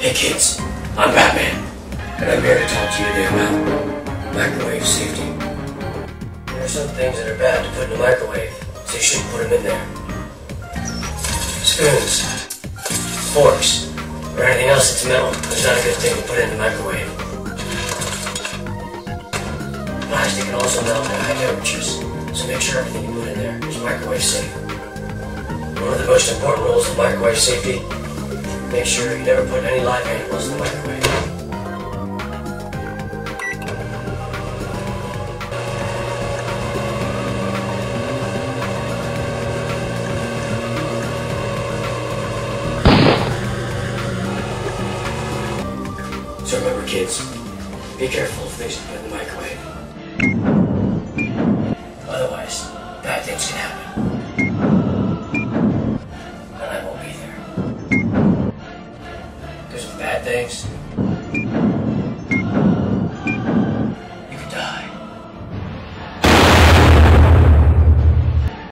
Hey kids, I'm Batman, and I'm here to talk to you today about microwave safety. There are some things that are bad to put in the microwave, so you shouldn't put them in there. Spoons, forks, or anything else that's metal is not a good thing to put in the microwave. Plastic can also melt at high temperatures, so make sure everything you put in there is microwave safe. One of the most important rules of microwave safety: make sure you never put any live animals in the microwave. So remember kids, be careful of things you put in the microwave. Otherwise, bad things can happen. And I won't be there. There's some bad things.